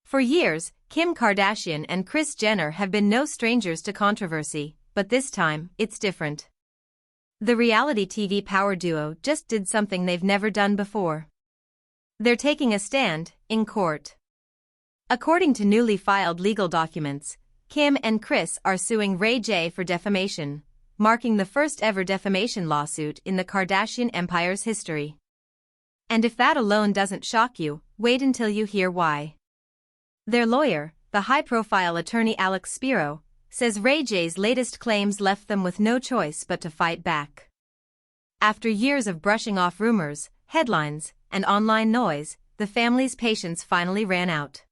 For years, Kim Kardashian and Kris Jenner have been no strangers to controversy, but this time, it's different. The reality TV power duo just did something they've never done before. They're taking a stand, in court. According to newly filed legal documents, Kim and Kris are suing Ray J for defamation, marking the first ever defamation lawsuit in the Kardashian empire's history. And if that alone doesn't shock you, wait until you hear why. Their lawyer, the high-profile attorney Alex Spiro, says Ray J's latest claims left them with no choice but to fight back. After years of brushing off rumors, headlines, and online noise, the family's patience finally ran out.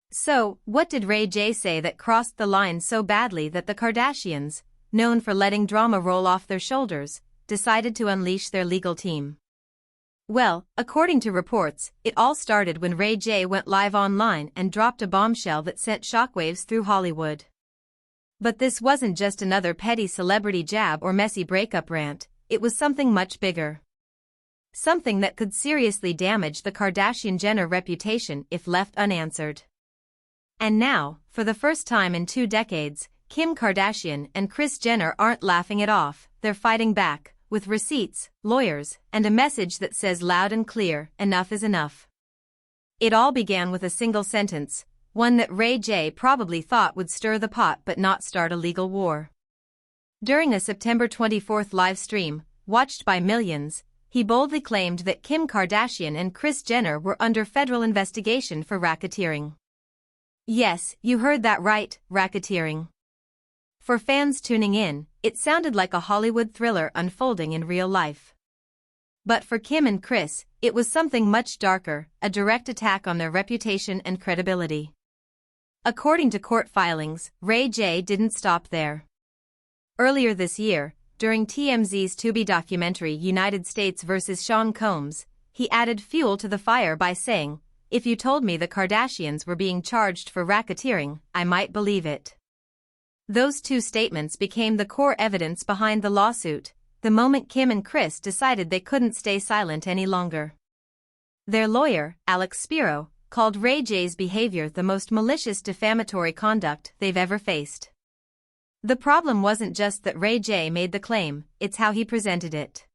So, what did Ray J say that crossed the line so badly that the Kardashians, known for letting drama roll off their shoulders, decided to unleash their legal team? Well, according to reports, it all started when Ray J went live online and dropped a bombshell that sent shockwaves through Hollywood. But this wasn't just another petty celebrity jab or messy breakup rant, it was something much bigger. Something that could seriously damage the Kardashian-Jenner reputation if left unanswered. And now, for the first time in 2 decades, Kim Kardashian and Kris Jenner aren't laughing it off, they're fighting back, with receipts, lawyers, and a message that says loud and clear, enough is enough. It all began with a single sentence, one that Ray J probably thought would stir the pot but not start a legal war. During a September 24 live stream, watched by millions, he boldly claimed that Kim Kardashian and Kris Jenner were under federal investigation for racketeering. Yes, you heard that right, racketeering. For fans tuning in, it sounded like a Hollywood thriller unfolding in real life. But for Kim and Kris, it was something much darker, a direct attack on their reputation and credibility. According to court filings, Ray J didn't stop there. Earlier this year, during TMZ's Tubi documentary United States vs. Sean Combs, he added fuel to the fire by saying, "If you told me the Kardashians were being charged for racketeering, I might believe it." Those 2 statements became the core evidence behind the lawsuit, the moment Kim and Kris decided they couldn't stay silent any longer. Their lawyer, Alex Spiro, called Ray J's behavior the most malicious defamatory conduct they've ever faced. The problem wasn't just that Ray J made the claim, it's how he presented it.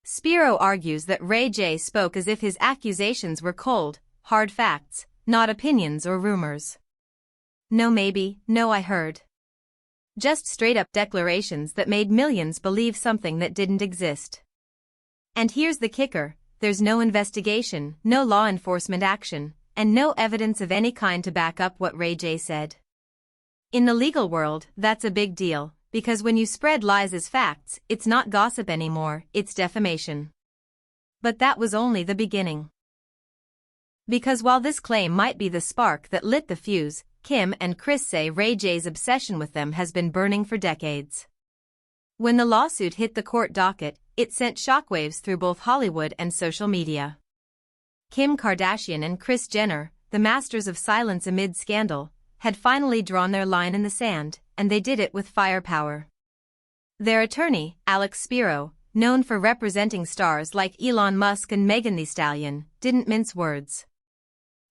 Spiro argues that Ray J spoke as if his accusations were cold, hard facts, not opinions or rumors. No maybe, no I heard. Just straight-up declarations that made millions believe something that didn't exist. And here's the kicker, there's no investigation, no law enforcement action, and no evidence of any kind to back up what Ray J said. In the legal world, that's a big deal, because when you spread lies as facts, it's not gossip anymore, it's defamation. But that was only the beginning. Because while this claim might be the spark that lit the fuse, Kim and Kris say Ray J's obsession with them has been burning for decades. When the lawsuit hit the court docket, it sent shockwaves through both Hollywood and social media. Kim Kardashian and Kris Jenner, the masters of silence amid scandal, had finally drawn their line in the sand, and they did it with firepower. Their attorney, Alex Spiro, known for representing stars like Elon Musk and Megan Thee Stallion, didn't mince words.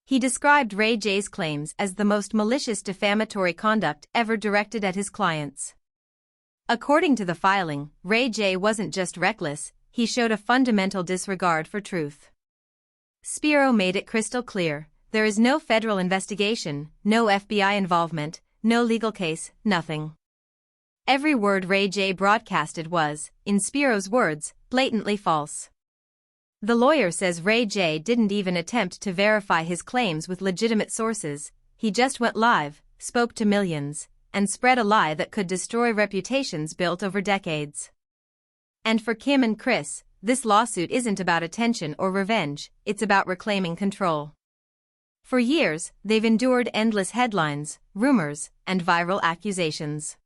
He described Ray J's claims as the most malicious defamatory conduct ever directed at his clients. According to the filing, Ray J wasn't just reckless, he showed a fundamental disregard for truth. Spiro made it crystal clear, there is no federal investigation, no FBI involvement, no legal case, nothing. Every word Ray J broadcasted was, in Spiro's words, blatantly false. The lawyer says Ray J didn't even attempt to verify his claims with legitimate sources, he just went live, spoke to millions, and spread a lie that could destroy reputations built over decades. And for Kim and Kris, this lawsuit isn't about attention or revenge, it's about reclaiming control. For years, they've endured endless headlines, rumors, and viral accusations.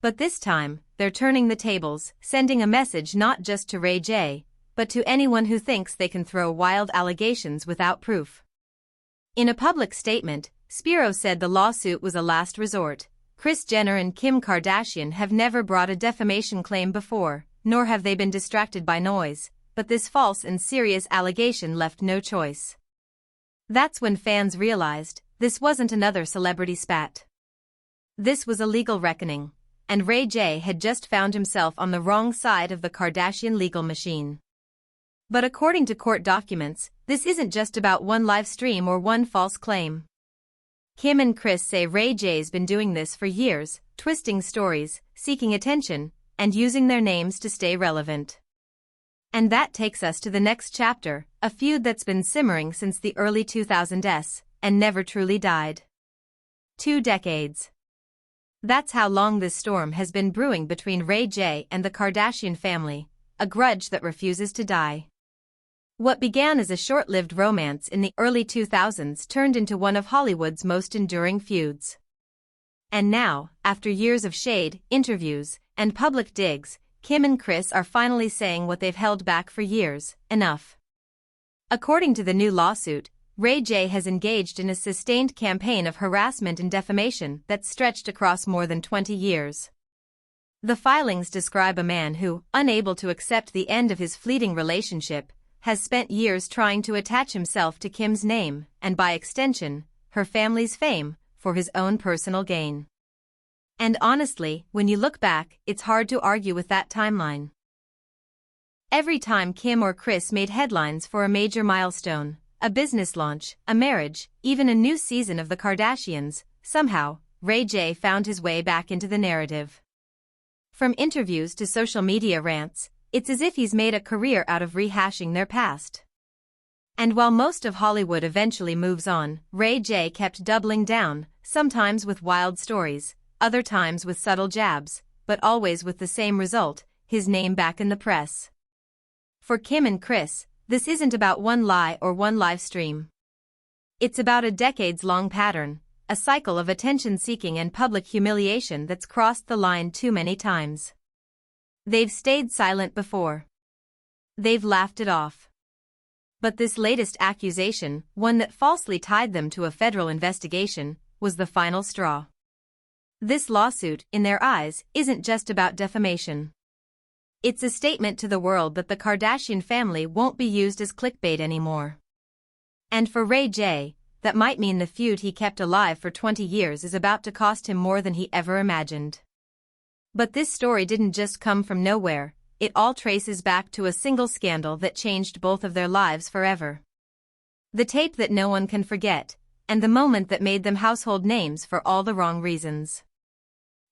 But this time, they're turning the tables, sending a message not just to Ray J, but to anyone who thinks they can throw wild allegations without proof. In a public statement, Spiro said the lawsuit was a last resort. Kris Jenner and Kim Kardashian have never brought a defamation claim before, nor have they been distracted by noise, but this false and serious allegation left no choice. That's when fans realized this wasn't another celebrity spat. This was a legal reckoning, and Ray J had just found himself on the wrong side of the Kardashian legal machine. But according to court documents, this isn't just about one live stream or one false claim. Kim and Kris say Ray J's been doing this for years, twisting stories, seeking attention, and using their names to stay relevant. And that takes us to the next chapter, a feud that's been simmering since the early 2000s, and never truly died. 2 decades. That's how long this storm has been brewing between Ray J and the Kardashian family, a grudge that refuses to die. What began as a short-lived romance in the early 2000s turned into one of Hollywood's most enduring feuds. And now, after years of shade, interviews, and public digs, Kim and Kris are finally saying what they've held back for years: enough. According to the new lawsuit, Ray J has engaged in a sustained campaign of harassment and defamation that stretched across more than 20 years. The filings describe a man who, unable to accept the end of his fleeting relationship, has spent years trying to attach himself to Kim's name, and by extension, her family's fame, for his own personal gain. And honestly, when you look back, it's hard to argue with that timeline. Every time Kim or Kris made headlines for a major milestone, a business launch, a marriage, even a new season of the Kardashians, somehow, Ray J found his way back into the narrative. From interviews to social media rants, it's as if he's made a career out of rehashing their past. And while most of Hollywood eventually moves on, Ray J kept doubling down, sometimes with wild stories, other times with subtle jabs, but always with the same result: his name back in the press. For Kim and Kris, this isn't about one lie or one live stream. It's about a decades-long pattern, a cycle of attention-seeking and public humiliation that's crossed the line too many times. They've stayed silent before. They've laughed it off. But this latest accusation, one that falsely tied them to a federal investigation, was the final straw. This lawsuit, in their eyes, isn't just about defamation. It's a statement to the world that the Kardashian family won't be used as clickbait anymore. And for Ray J, that might mean the feud he kept alive for 20 years is about to cost him more than he ever imagined. But this story didn't just come from nowhere. It all traces back to a single scandal that changed both of their lives forever. The tape that no one can forget, and the moment that made them household names for all the wrong reasons.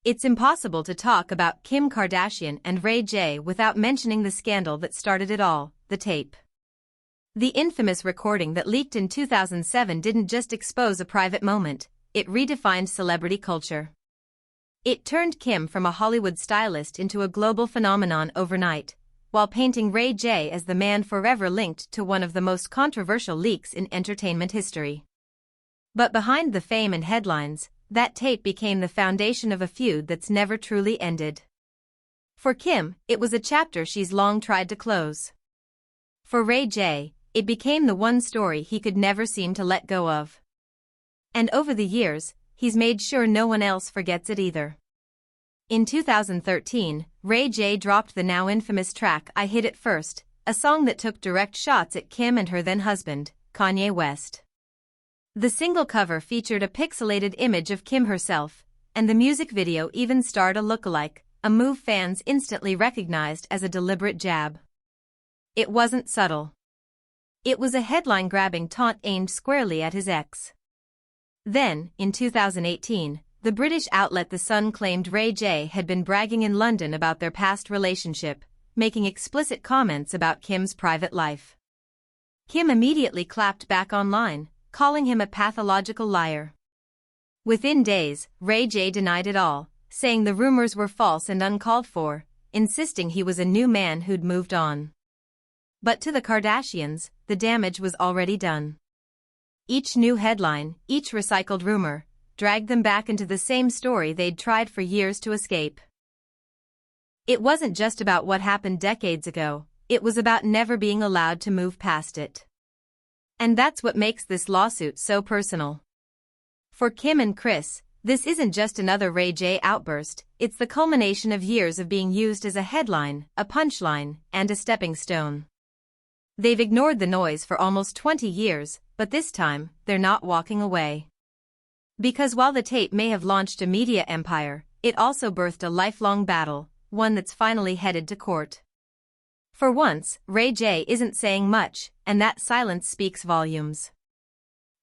It's impossible to talk about Kim Kardashian and Ray J without mentioning the scandal that started it all: the tape. The infamous recording that leaked in 2007 didn't just expose a private moment, it redefined celebrity culture. It turned Kim from a Hollywood stylist into a global phenomenon overnight, while painting Ray J as the man forever linked to one of the most controversial leaks in entertainment history. But behind the fame and headlines, that tape became the foundation of a feud that's never truly ended. For Kim, it was a chapter she's long tried to close. For Ray J, it became the one story he could never seem to let go of. And over the years, he's made sure no one else forgets it either. In 2013, Ray J dropped the now infamous track "I Hit It First," a song that took direct shots at Kim and her then-husband, Kanye West. The single cover featured a pixelated image of Kim herself, and the music video even starred a lookalike, a move fans instantly recognized as a deliberate jab. It wasn't subtle. It was a headline-grabbing taunt aimed squarely at his ex. Then, in 2018, the British outlet The Sun claimed Ray J had been bragging in London about their past relationship, making explicit comments about Kim's private life. Kim immediately clapped back online, calling him a pathological liar. Within days, Ray J denied it all, saying the rumors were false and uncalled for, insisting he was a new man who'd moved on. But to the Kardashians, the damage was already done. Each new headline, each recycled rumor, dragged them back into the same story they'd tried for years to escape. It wasn't just about what happened decades ago, it was about never being allowed to move past it. And that's what makes this lawsuit so personal. For Kim and Kris, this isn't just another Ray J outburst, it's the culmination of years of being used as a headline, a punchline, and a stepping stone. They've ignored the noise for almost 20 years, but this time, they're not walking away. Because while the tape may have launched a media empire, it also birthed a lifelong battle, one that's finally headed to court. For once, Ray J isn't saying much, and that silence speaks volumes.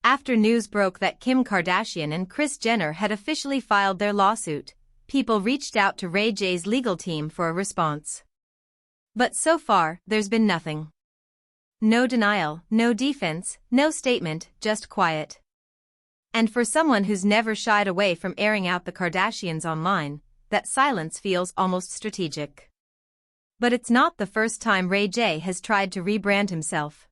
After news broke that Kim Kardashian and Kris Jenner had officially filed their lawsuit, people reached out to Ray J's legal team for a response. But so far, there's been nothing. No denial, no defense, no statement, just quiet. And for someone who's never shied away from airing out the Kardashians online, that silence feels almost strategic. But it's not the first time Ray J has tried to rebrand himself.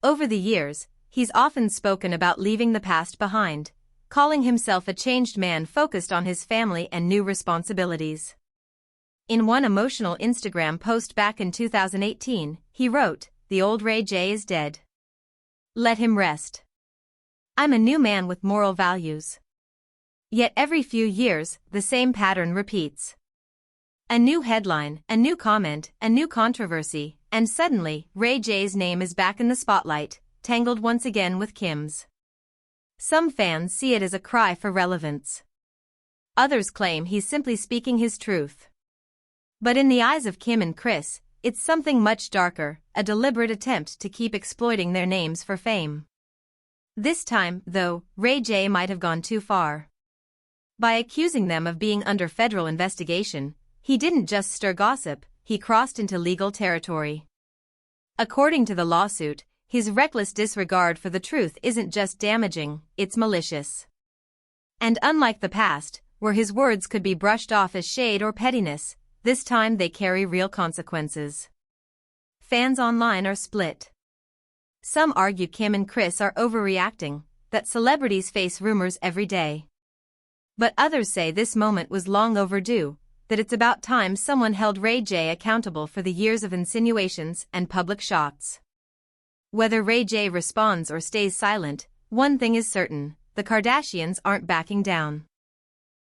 Over the years, he's often spoken about leaving the past behind, calling himself a changed man focused on his family and new responsibilities. In one emotional Instagram post back in 2018, he wrote, "The old Ray J is dead. Let him rest. I'm a new man with moral values." Yet every few years, the same pattern repeats. A new headline, a new comment, a new controversy, and suddenly, Ray J's name is back in the spotlight, tangled once again with Kim's. Some fans see it as a cry for relevance. Others claim he's simply speaking his truth. But in the eyes of Kim and Kris, it's something much darker, a deliberate attempt to keep exploiting their names for fame. This time, though, Ray J might have gone too far. By accusing them of being under federal investigation, he didn't just stir gossip, he crossed into legal territory. According to the lawsuit, his reckless disregard for the truth isn't just damaging, it's malicious. And unlike the past, where his words could be brushed off as shade or pettiness, this time they carry real consequences. Fans online are split. Some argue Kim and Kris are overreacting, that celebrities face rumors every day. But others say this moment was long overdue, that it's about time someone held Ray J accountable for the years of insinuations and public shots. Whether Ray J responds or stays silent, one thing is certain, the Kardashians aren't backing down.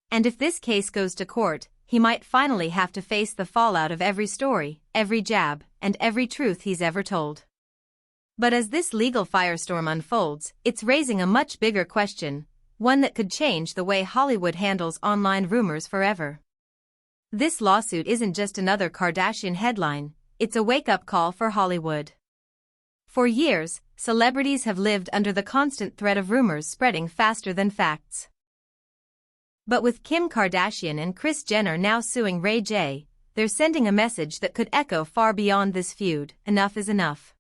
And if this case goes to court, he might finally have to face the fallout of every story, every jab, and every truth he's ever told. But as this legal firestorm unfolds, it's raising a much bigger question, one that could change the way Hollywood handles online rumors forever. This lawsuit isn't just another Kardashian headline, it's a wake-up call for Hollywood. For years, celebrities have lived under the constant threat of rumors spreading faster than facts. But with Kim Kardashian and Kris Jenner now suing Ray J, they're sending a message that could echo far beyond this feud: enough is enough.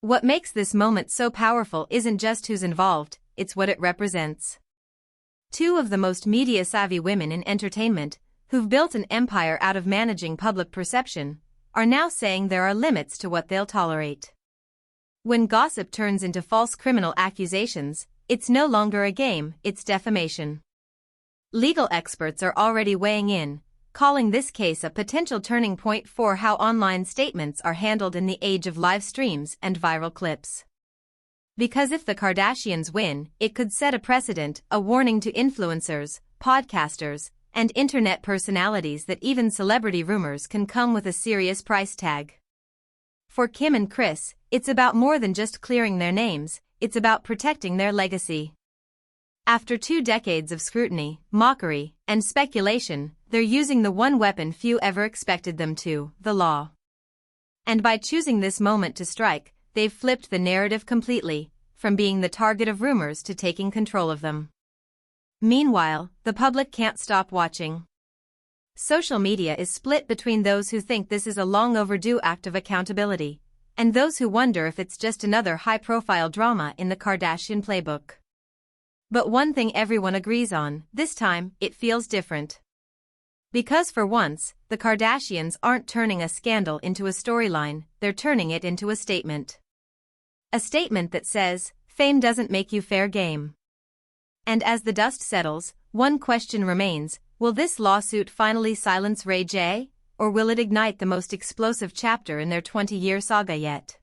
What makes this moment so powerful isn't just who's involved, it's what it represents. Two of the most media-savvy women in entertainment, who've built an empire out of managing public perception, are now saying there are limits to what they'll tolerate. When gossip turns into false criminal accusations, it's no longer a game, it's defamation. Legal experts are already weighing in, calling this case a potential turning point for how online statements are handled in the age of live streams and viral clips. Because if the Kardashians win, it could set a precedent, a warning to influencers, podcasters, and internet personalities that even celebrity rumors can come with a serious price tag. For Kim and Kris, it's about more than just clearing their names, it's about protecting their legacy. After 2 decades of scrutiny, mockery, and speculation, they're using the one weapon few ever expected them to, the law. And by choosing this moment to strike, they've flipped the narrative completely, from being the target of rumors to taking control of them. Meanwhile, the public can't stop watching. Social media is split between those who think this is a long overdue act of accountability, and those who wonder if it's just another high-profile drama in the Kardashian playbook. But one thing everyone agrees on, this time, it feels different. Because for once, the Kardashians aren't turning a scandal into a storyline, they're turning it into a statement. A statement that says, fame doesn't make you fair game. And as the dust settles, one question remains: will this lawsuit finally silence Ray J, or will it ignite the most explosive chapter in their 20-year saga yet?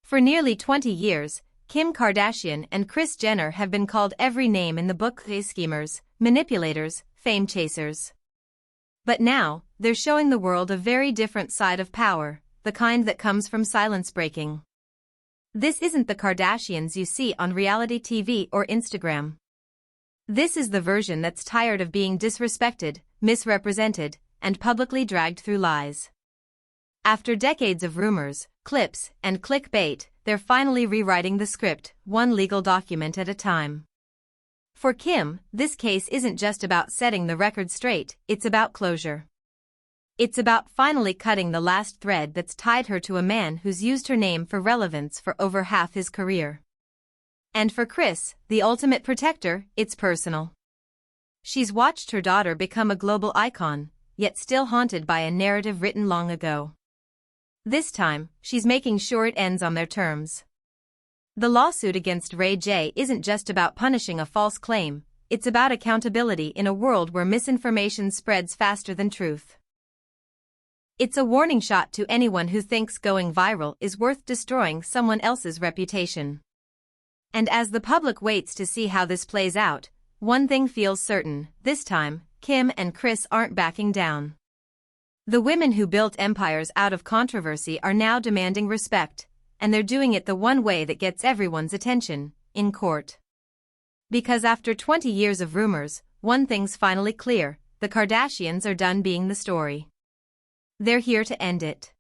For nearly 20 years, Kim Kardashian and Kris Jenner have been called every name in the book: schemers, manipulators, fame chasers. But now, they're showing the world a very different side of power, the kind that comes from silence breaking. This isn't the Kardashians you see on reality TV or Instagram. This is the version that's tired of being disrespected, misrepresented, and publicly dragged through lies. After decades of rumors, clips, and clickbait, they're finally rewriting the script, one legal document at a time. For Kim, this case isn't just about setting the record straight, it's about closure. It's about finally cutting the last thread that's tied her to a man who's used her name for relevance for over half his career. And for Kris, the ultimate protector, it's personal. She's watched her daughter become a global icon, yet still haunted by a narrative written long ago. This time, she's making sure it ends on their terms. The lawsuit against Ray J isn't just about punishing a false claim, it's about accountability in a world where misinformation spreads faster than truth. It's a warning shot to anyone who thinks going viral is worth destroying someone else's reputation. And as the public waits to see how this plays out, one thing feels certain: this time, Kim and Kris aren't backing down. The women who built empires out of controversy are now demanding respect, and they're doing it the one way that gets everyone's attention: in court. Because after 20 years of rumors, one thing's finally clear: the Kardashians are done being the story. They're here to end it.